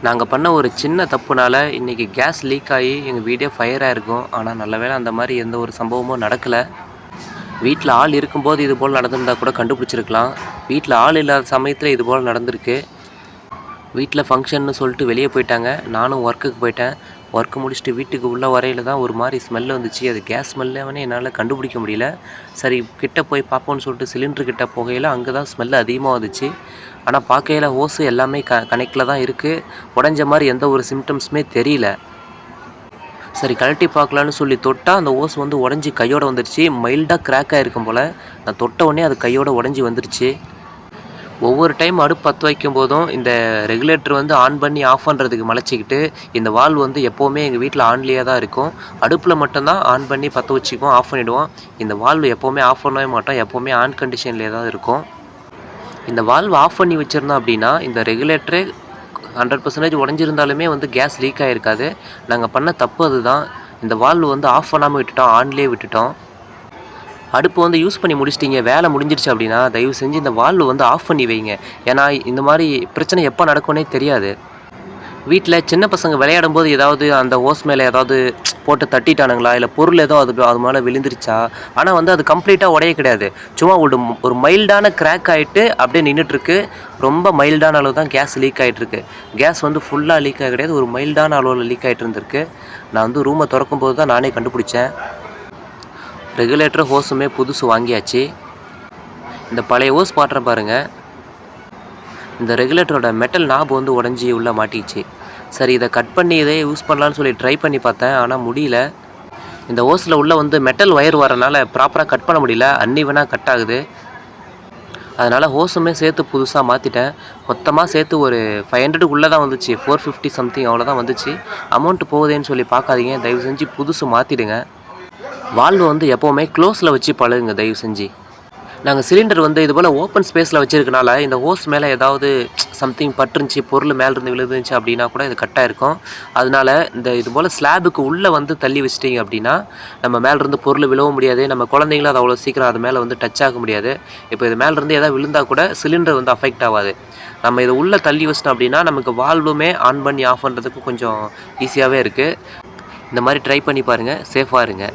நாங்கள் பண்ண ஒரு சின்ன தப்புனால இன்றைக்கி கேஸ் லீக் ஆகி எங்கள் வீடே ஃபயர் ஆகிருக்கும். ஆனால் நல்ல வேளை அந்த மாதிரி எந்த ஒரு சம்பவமும் நடக்கலை. வீட்டில் ஆள் இருக்கும்போது இது போல் நடந்திருந்தால் கூட கண்டுபிடிச்சிருக்கலாம். வீட்டில் ஆள் இல்லாத சமயத்தில் இது போல் நடந்திருக்கு. வீட்டில் ஃபங்க்ஷன்னு சொல்லிட்டு வெளியே போயிட்டாங்க. நானும் ஒர்க்குக்கு போயிட்டேன். ஒர்க்கு முடிச்சுட்டு வீட்டுக்கு உள்ள வரையில் தான் ஒரு மாதிரி ஸ்மெல் வந்துச்சு. அது கேஸ் ஸ்மெல்லுன்னு என்னால் கண்டுபிடிக்க முடியல. சரி கிட்ட போய் பார்ப்போன்னு சொல்லிட்டு சிலிண்டர் கிட்ட போகையில் அங்கே தான் ஸ்மெல் அதிகமாக வந்துச்சு. ஆனால் பார்க்கையில் ஹோஸு எல்லாமே கனெக்டில் தான் இருக்குது. உடஞ்ச மாதிரி எந்த ஒரு சிம்டம்ஸுமே தெரியல. சரி கழட்டி பார்க்கலான்னு சொல்லி தொட்டால் அந்த ஹோஸ் வந்து உடஞ்சி கையோடு வந்துடுச்சு. மைல்டாக கிராக் ஆகிருக்கும் போல். நான் தொட்ட உடனே அது கையோடு உடஞ்சி வந்துடுச்சு. ஒவ்வொரு டைம் அடுப்பு பற்ற வைக்கும் போதும் இந்த ரெகுலேட்டர் வந்து ஆன் பண்ணி ஆஃப் பண்ணுறதுக்கு மலைச்சிக்கிட்டு இந்த வால்வ் வந்து எப்போவுமே எங்கள் வீட்டில் ஆன்லேயே தான் இருக்கும். அடுப்பில் மட்டும்தான் ஆன் பண்ணி பற்ற வச்சுக்குவோம், ஆஃப் பண்ணிவிடுவோம். இந்த வால்வ் எப்போவுமே ஆஃப் பண்ணவே மாட்டோம். எப்போவுமே ஆன் கண்டிஷன்லேயே தான் இருக்கும். இந்த வால்வ் ஆஃப் பண்ணி வச்சுருந்தோம் அப்படின்னா இந்த ரெகுலேட்டரே 100% உடஞ்சிருந்தாலுமே வந்து கேஸ் லீக் ஆகிருக்காது. நாங்கள் பண்ண தப்பு அதுதான். இந்த வால்வ் வந்து ஆஃப் பண்ணாமல் விட்டுட்டோம், ஆன்லேயே விட்டுட்டோம். அடுப்பு வந்து யூஸ் பண்ணி முடிச்சிட்டிங்க, வேலை முடிஞ்சிருச்சு அப்படின்னா தயவு செஞ்சு இந்த வால்வு வந்து ஆஃப் பண்ணி வைங்க. ஏன்னா இந்த மாதிரி பிரச்சனை எப்போ நடக்கும்னே தெரியாது. வீட்டில் சின்ன பசங்க விளையாடும் போது ஏதாவது அந்த ஹோஸ் மேலே ஏதாவது போட்டு தட்டிட்டானுங்களா, இல்லை பொருள் ஏதோ அது மேலே விழுந்துருச்சா. ஆனால் வந்து அது கம்ப்ளீட்டாக உடைய கிடையாது. சும்மா ஒரு மைல்டான கிராக் ஆகிட்டு அப்படியே நின்றுட்டுருக்கு. ரொம்ப மைல்டான அளவு தான் கேஸ் லீக் ஆகிட்டுருக்கு. கேஸ் வந்து ஃபுல்லாக லீக் ஆக கிடையாது, ஒரு மைல்டான அளவில் லீக் ஆகிட்டு இருந்திருக்கு. நான் வந்து ரூமை திறக்கும் போது தான் நானே கண்டுபிடிச்சேன். ரெகுலேட்டர் ஹோஸுமே புதுசு வாங்கியாச்சு. இந்த பழைய ஹோஸ் மாட்டுற பாருங்கள். இந்த ரெகுலேட்டரோட மெட்டல் நாப் வந்து உடஞ்சி உள்ளே மாட்டிச்சு. சரி இதை கட் பண்ணி இதே யூஸ் பண்ணலான்னு சொல்லி ட்ரை பண்ணி பார்த்தேன், ஆனால் முடியல. இந்த ஹோஸில் உள்ள வந்து மெட்டல் ஒயர் வரனால ப்ராப்பராக கட் பண்ண முடியல, அன்னிவனாக கட் ஆகுது. அதனால் ஹோஸுமே சேர்த்து புதுசாக மாற்றிட்டேன். மொத்தமாக சேர்த்து ஒரு 500க்குள்ளே தான் வந்துச்சு, 450 சம்திங் அவ்வளோதான் வந்துச்சு. அமௌண்ட்டு போகுதேன்னு சொல்லி பார்க்காதீங்க, தயவு செஞ்சு புதுசு மாற்றிடுங்க. வால்வு வந்து எப்போவுமே க்ளோஸில் வச்சு பழகுங்க தயவு செஞ்சு. நாங்கள் சிலிண்டர் வந்து இது போல் ஓப்பன் ஸ்பேஸில் வச்சுருக்கனால இந்த ஹோஸ் மேலே ஏதாவது சம்திங் பட்டுருந்துச்சி, பொருள் மேலேருந்து விழுந்துருந்துச்சு அப்படின்னா கூட இது கட்டாக இருக்கும். அதனால் இது போல் ஸ்லாபுக்கு உள்ளே வந்து தள்ளி வச்சிட்டிங்க அப்படின்னா நம்ம மேலேருந்து பொருள் விழவும் முடியாது. நம்ம குழந்தைங்களும் அது அவ்வளோ சீக்கிரம் அது மேலே வந்து டச் ஆக முடியாது. இப்போ இது மேலேருந்து எதாவது விழுந்தால் கூட சிலிண்டர் வந்து அஃபெக்ட் ஆகாது. நம்ம இதை உள்ளே தள்ளி வச்சிட்டோம் அப்படின்னா நமக்கு வால்வுமே ஆன் பண்ணி ஆஃப் பண்ணுறதுக்கு கொஞ்சம் ஈஸியாகவே இருக்குது. இந்த மாதிரி ட்ரை பண்ணி பாருங்கள், சேஃபாக இருங்க.